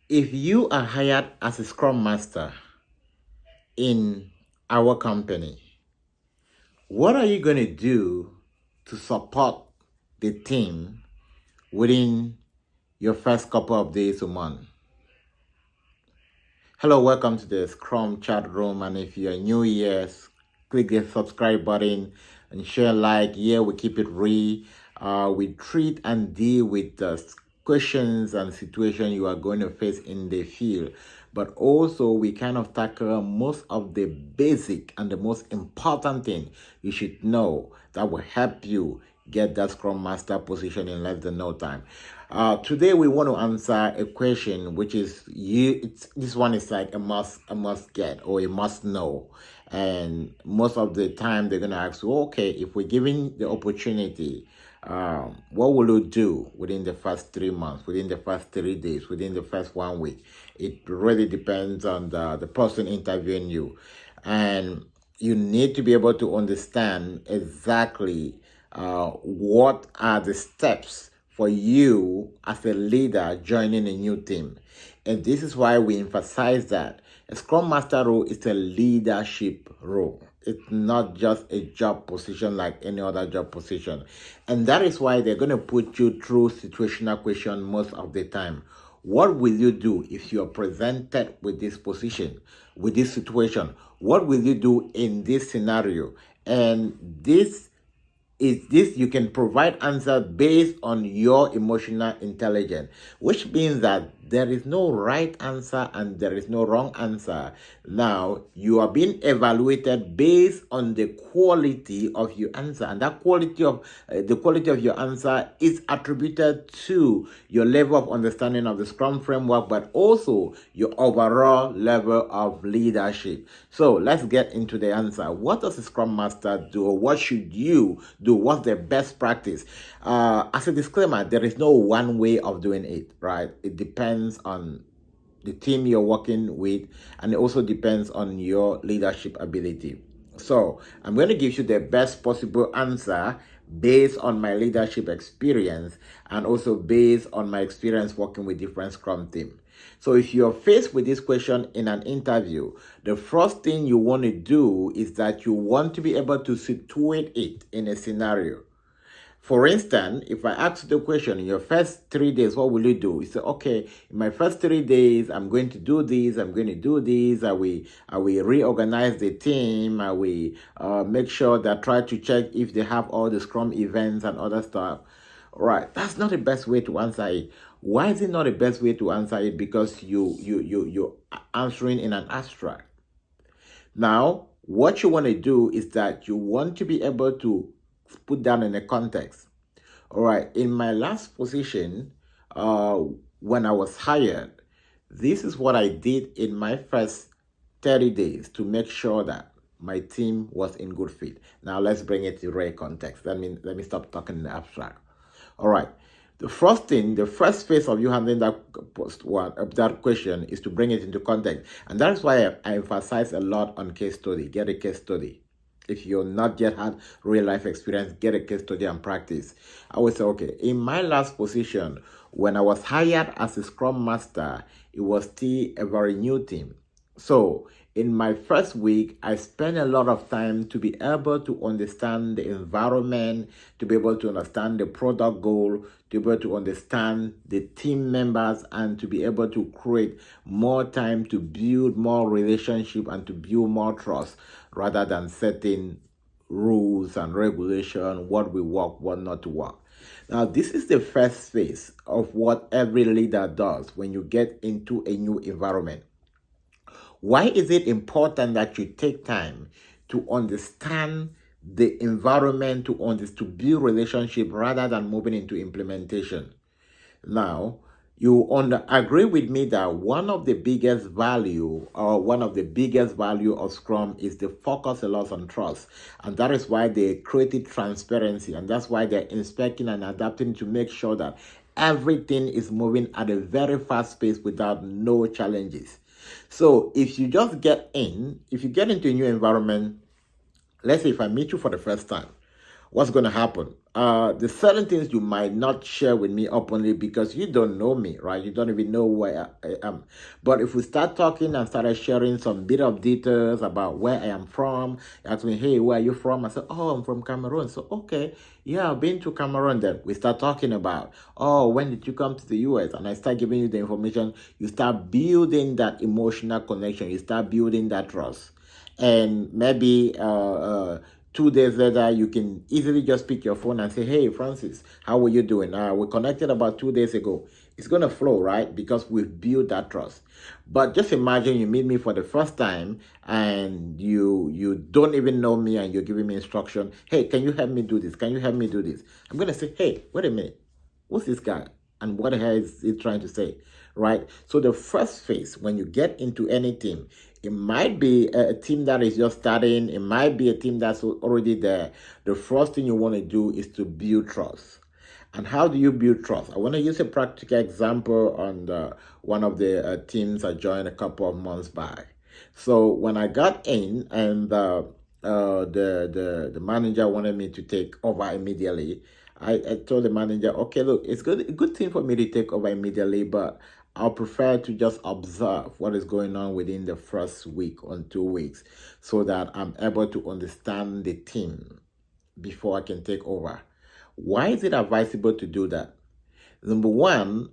If you are hired as a Scrum Master in our company, what are you going to do to support the team within your first couple of days a month? Hello, welcome to the Scrum chat room. And if you're new here, click the subscribe button and share like. Here we keep it real. We treat and deal with the questions and situations you are going to face in the field. But also we kind of tackle most of the basic and the most important thing you should know that will help you get that Scrum Master position in less than no time. Today we want to answer a question which is this one is like a must get or a must know, and most of the time they're gonna ask you, okay, if we're given the opportunity, what will you do within the first 3 months, within the first 3 days, within the first 1 week? It really depends on the person interviewing you, and you need to be able to understand exactly what are the steps for you as a leader joining a new team. And this is why we emphasize that a Scrum Master role is a leadership role. It's not just a job position like any other job position. And that is why they're going to put you through situational questions most of the time. What will you do if you are presented with this position, with this situation? What will you do in this scenario? And this you can provide answers based on your emotional intelligence, which means that there is no right answer and there is no wrong answer. Now you are being evaluated based on the quality of your answer, and that quality of the quality of your answer is attributed to your level of understanding of the Scrum framework, but also your overall level of leadership. So let's get into the answer. What does a Scrum Master do? What should you do? What's the best practice? As a disclaimer, there is no one way of doing it, right? It depends on the team you're working with, and it also depends on your leadership ability. So I'm going to give you the best possible answer based on my leadership experience and also based on my experience working with different Scrum teams. So if you're faced with this question in an interview, the first thing you want to do is that you want to be able to situate it in a scenario. For instance, if I ask you the question, in your first 3 days, what will you do? You say, okay, in my first 3 days, I'm going to do this, I'm going to do this. I will reorganize the team. I will make sure that try to check if they have all the Scrum events and other stuff. Right, that's not the best way to answer it. Why is it not the best way to answer it? Because you're answering in an abstract. Now, what you want to do is that you want to be able to put down in a context. All right, in my last position, when I was hired, this is what I did in my first 30 days to make sure that my team was in good fit. Now let's bring it to real context. Let me stop talking in the abstract. All right. The first thing, the first phase of you handling that question is to bring it into context. And that's why I emphasize a lot on case study. Get a case study. If you're not yet had real life experience, get a case study and practice. I would say, okay, in my last position, when I was hired as a Scrum Master, it was still a very new team. So in my first week, I spent a lot of time to be able to understand the environment, to be able to understand the product goal, to be able to understand the team members, and to be able to create more time to build more relationship and to build more trust rather than setting rules and regulation, what will work, what not to work. Now, this is the first phase of what every leader does when you get into a new environment. Why is it important that you take time to understand the environment, to build relationship rather than moving into implementation? Now, you agree with me that one of the biggest value of Scrum is the focus a lot on trust. And that is why they created transparency. And that's why they're inspecting and adapting to make sure that everything is moving at a very fast pace without no challenges. So if you get into a new environment, let's say if I meet you for the first time, what's going to happen? The certain things you might not share with me openly because you don't know me, right? You don't even know where I am. But if we start talking and started sharing some bit of details about where I am from, you ask me, hey, where are you from? I said, oh, I'm from Cameroon. So, okay, yeah, I've been to Cameroon. Then we start talking about, oh, when did you come to the US? And I start giving you the information. You start building that emotional connection. You start building that trust. And maybe 2 days later, you can easily just pick your phone and say, hey, Francis, how are you doing? We connected about 2 days ago. It's going to flow, right? Because we've built that trust. But just imagine you meet me for the first time and you don't even know me and you're giving me instruction. Hey, can you help me do this? Can you help me do this? I'm going to say, hey, wait a minute. What's this guy? And what the hell is he trying to say? Right? So the first phase, when you get into any team, it might be a team that is just starting. It might be a team that's already there. The first thing you want to do is to build trust. And how do you build trust? I want to use a practical example on one of the teams I joined a couple of months back. So when I got in and the manager wanted me to take over immediately, I told the manager, okay, look, it's a good thing for me to take over immediately, but I'll prefer to just observe what is going on within the first week or 2 weeks so that I'm able to understand the team before I can take over. Why is it advisable to do that? Number one,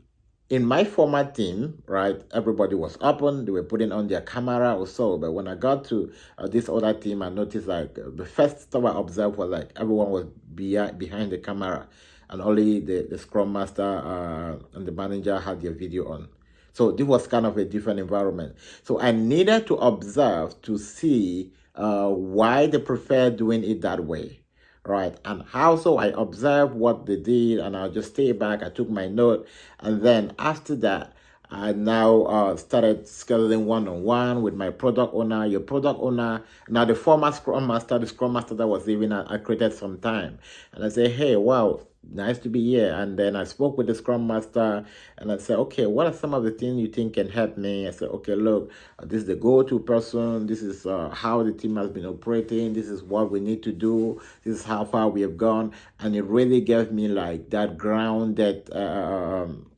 in my former team, right, everybody was open, they were putting on their camera or so. But when I got to this other team, I noticed like the first stuff I observed was like everyone was behind the camera, and only the Scrum Master and the manager had their video on. So this was kind of a different environment. So I needed to observe to see why they prefer doing it that way, right? And how so I observed what they did and I'll just stay back. I took my note. And then after that, I now started scheduling one-on-one with my product owner, your product owner. Now the former Scrum Master, the Scrum Master that was leaving, I created some time. And I say, hey, wow, nice to be here. And then I spoke with the Scrum Master and I said, okay, what are some of the things you think can help me? I said, okay, look, this is the go-to person. This is how the team has been operating. This is what we need to do. This is how far we have gone. And it really gave me like that grounded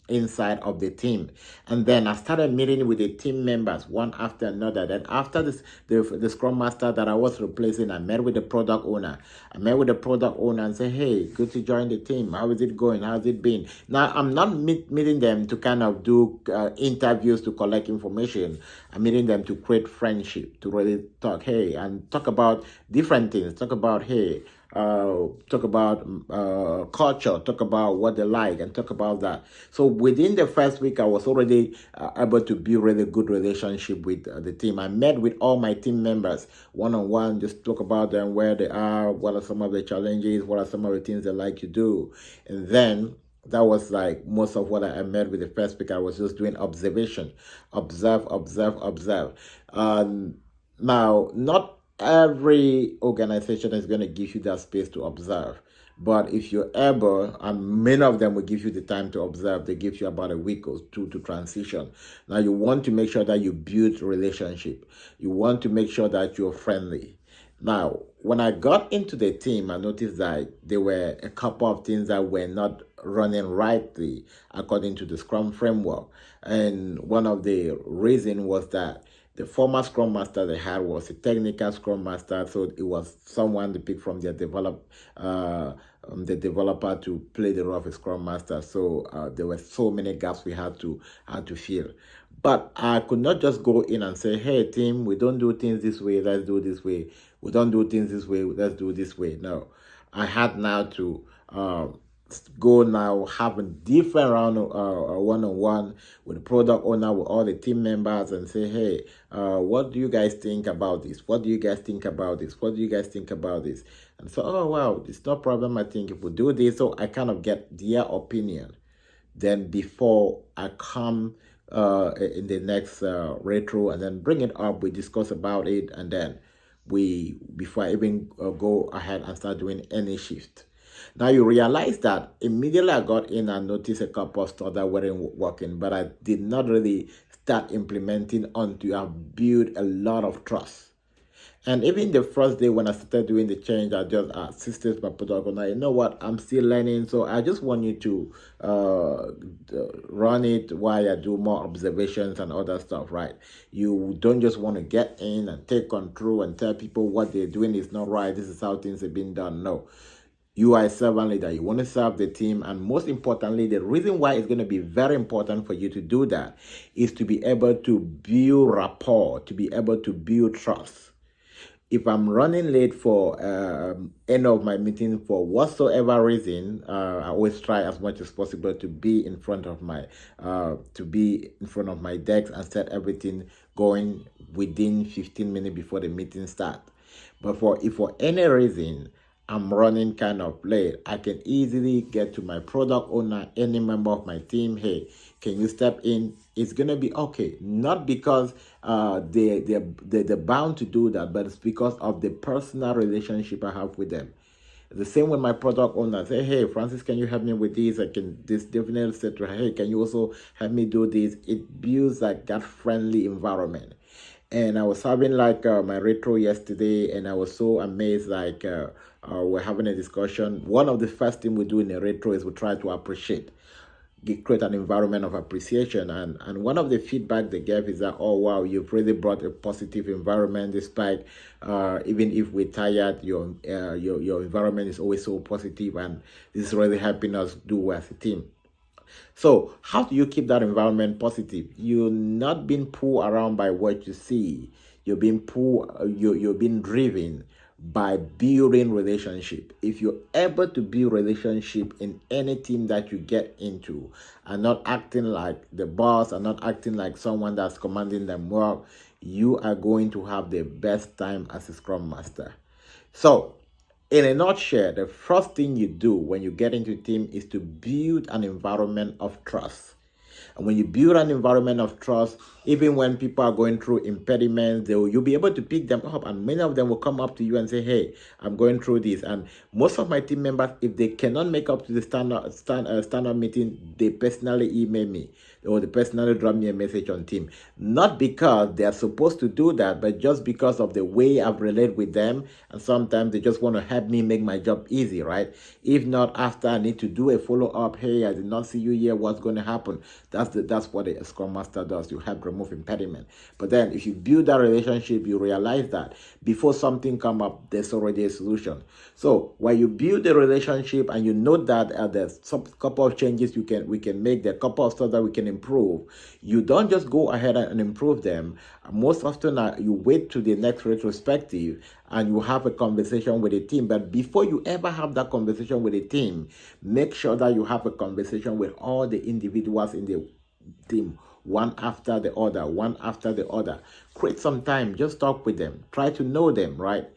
inside of the team. And then I started meeting with the team members one after another. Then after this, the Scrum Master that I was replacing, I met with the product owner. I met with the product owner and said, hey, good to join the team. How is it going? How's it been? Now, I'm not meeting them to kind of do interviews to collect information. I'm meeting them to create friendship, to really talk, hey, and talk about different things. Talk about, hey, talk about culture, talk about what they like, and talk about that. So within the first week, I was already able to build really good relationship with the team. I met with all my team members one-on-one, just talk about them, where they are, what are some of the challenges, what are some of the things they like to do. And then that was like most of what I met with the first week. I was just doing observation, observe. Now, not every organization is going to give you that space to observe. But if you're able, and many of them will give you the time to observe, they give you about a week or two to transition. Now you want to make sure that you build relationship. You want to make sure that you're friendly. Now, when I got into the team, I noticed that there were a couple of things that were not running rightly according to the Scrum framework. And one of the reasons was that the former Scrum Master they had was a technical Scrum Master, so it was someone they picked from their the developer to play the role of a Scrum Master. So there were so many gaps we had to fill. But I could not just go in and say, hey, team, we don't do things this way, let's do this way. We don't do things this way, let's do this way. No, I had now to go now have a different round one-on-one with the product owner, with all the team members, and say, hey, what do you guys think about this? What do you guys think about this? What do you guys think about this? And so, oh, wow, it's no problem. I think if we do this, so I kind of get their opinion. Then before I come in the next retro and then bring it up, we discuss about it, and then before I even go ahead and start doing any shift. Now you realize that immediately I got in and noticed a couple of stuff that weren't working, but I did not really start implementing until I built a lot of trust. And even the first day when I started doing the change, I just assisted my product owner. You know what? I'm still learning, so I just want you to run it while I do more observations and other stuff, right? You don't just want to get in and take control and tell people what they're doing is not right. This is how things have been done. No, you are a servant leader. You want to serve the team. And most importantly, the reason why it's going to be very important for you to do that is to be able to build rapport, to be able to build trust. If I'm running late for end of my meeting for whatsoever reason, I always try as much as possible to be in front of my desk and set everything going within 15 minutes before the meeting starts. But if for any reason I'm running kind of late, I can easily get to my product owner, any member of my team. Hey, can you step in? It's gonna be okay. Not because they're bound to do that, but it's because of the personal relationship I have with them. The same with my product owner. Say, hey, Francis, can you help me with this? I can this definitely say to her, hey, can you also help me do this? It builds like that friendly environment. And I was having like my retro yesterday, and I was so amazed. Like we're having a discussion. One of the first things we do in a retro is we try to appreciate, create an environment of appreciation. And one of the feedback they gave is that, oh wow, you've really brought a positive environment despite even if we're tired, your environment is always so positive, and this is really helping us do well as a team. So how do you keep that environment positive? You're not being pulled around by what you see. You're being you're being driven by building relationship. If you're able to build relationship in any team that you get into, and not acting like the boss and not acting like someone that's commanding them work, you are going to have the best time as a Scrum Master. So in a nutshell, the first thing you do when you get into a team is to build an environment of trust. And when you build an environment of trust, even when people are going through impediments, you'll be able to pick them up, and many of them will come up to you and say, hey, I'm going through this. And most of my team members, if they cannot make up to the stand-up meeting, they personally email me, or they personally drop me a message on team. Not because they are supposed to do that, but just because of the way I've related with them. And sometimes they just want to help me make my job easy, right? If not, after I need to do a follow-up, hey, I did not see you here, what's going to happen? That's what a Scrum Master does. You help remove impediment. But then if you build that relationship, you realize that before something come up, there's already a solution. So when you build a relationship and you know that there's some couple of changes we can make, there are a couple of stuff that we can improve, you don't just go ahead and improve them. Most often you wait to the next retrospective and you have a conversation with the team. But before you ever have that conversation with the team, make sure that you have a conversation with all the individuals in the team, one after the other, one after the other. Create some time, just talk with them, try to know them, right?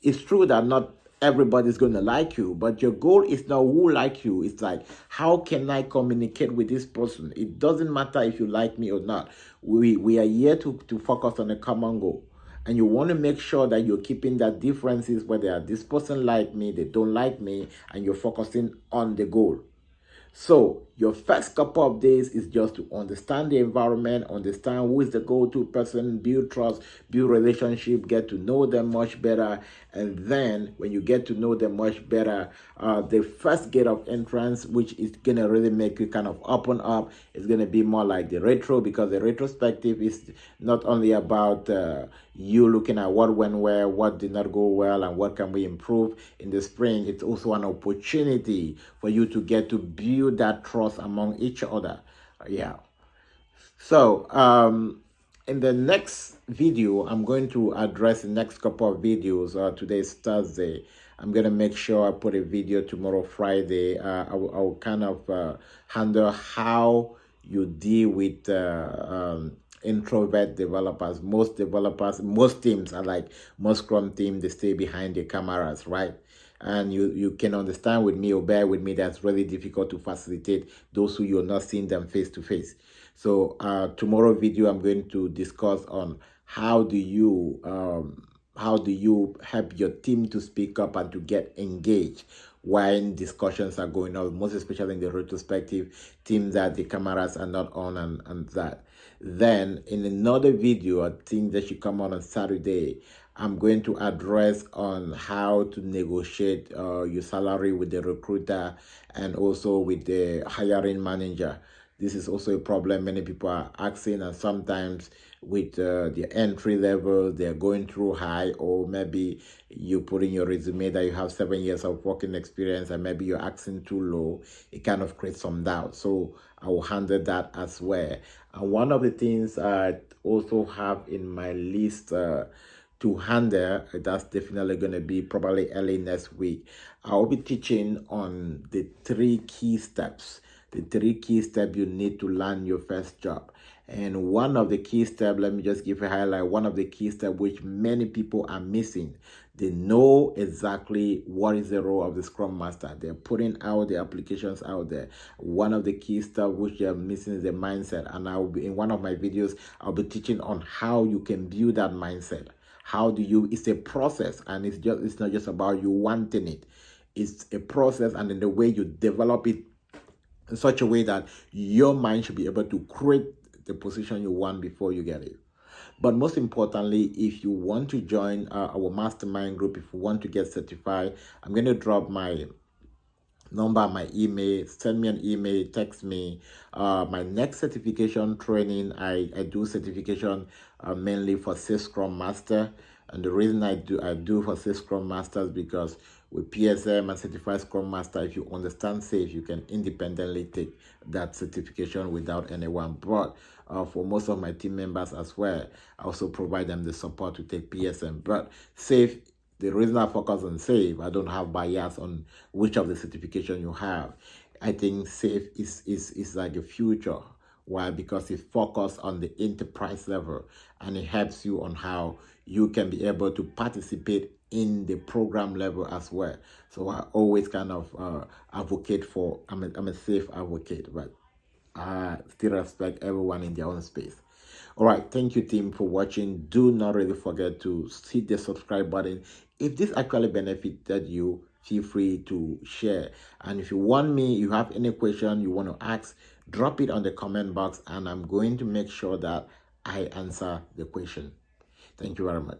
It's true that not everybody's going to like you, but your goal is not who like you. It's like, how can I communicate with this person? It doesn't matter if you like me or not. We are here to focus on a common goal. And you want to make sure that you're keeping that differences where this person like me, they don't like me, and you're focusing on the goal. So your first couple of days is just to understand the environment, understand who is the go-to person, build trust, build relationship, get to know them much better. And then when you get to know them much better, the first gate of entrance, which is going to really make you kind of open up, is going to be more like the retro, because the retrospective is not only about you looking at what went well, what did not go well, and what can we improve in the spring. It's also an opportunity for you to get to build that trust among each other. Yeah. So in the next video, I'm going to address the next couple of videos. Today's Thursday. I'm going to make sure I put a video tomorrow, Friday. I will kind of handle how you deal with introvert developers. Most teams are like most Scrum teams, they stay behind the cameras, right? And you can understand with me or bear with me, that's really difficult to facilitate those who you're not seeing them face to face. So tomorrow video, I'm going to discuss on how do you help your team to speak up and to get engaged when discussions are going on, most especially in the retrospective team that the cameras are not on and that. Then in another video, I think that should come out on Saturday, I'm going to address on how to negotiate your salary with the recruiter and also with the hiring manager. This is also a problem many people are asking, and sometimes with the entry level, they're going through high, or maybe you put in your resume that you have 7 years of working experience and maybe you're asking too low. It kind of creates some doubt. So I will handle that as well. And one of the things I also have in my list to handle, that's definitely going to be probably early next week. I'll be teaching on the 3 key steps. The 3 key steps you need to land your first job. And one of the key steps, let me just give a highlight. One of the key steps which many people are missing. They know exactly what is the role of the Scrum Master. They're putting out the applications out there. One of the key steps which they're missing is the mindset. And I will be in one of my videos, I'll be teaching on how you can build that mindset. How do you, it's a process, and it's not just about you wanting it. It's a process, and in the way you develop it in such a way that your mind should be able to create the position you want before you get it. But most importantly, if you want to join our mastermind group, if you want to get certified, I'm going to drop my number, my email. Send me an email, text me. My next certification training, I do certification mainly for Scrum Master. And the reason I do for Scrum Master is because with PSM and Certified Scrum Master, if you understand SAFe, you can independently take that certification without anyone. But for most of my team members as well, I also provide them the support to take PSM. But SAFe, the reason I focus on SAFe, I don't have bias on which of the certification you have. I think SAFe is like a future. Why? Because it focuses on the enterprise level, and it helps you on how you can be able to participate in the program level as well. So I always kind of advocate for, I'm a SAFe advocate, but I still respect everyone in their own space. All right, thank you team for watching. Do not really forget to hit the subscribe button. If this actually benefited you, feel free to share. And if you want me, you have any question you want to ask, drop it on the comment box, and I'm going to make sure that I answer the question. Thank you very much.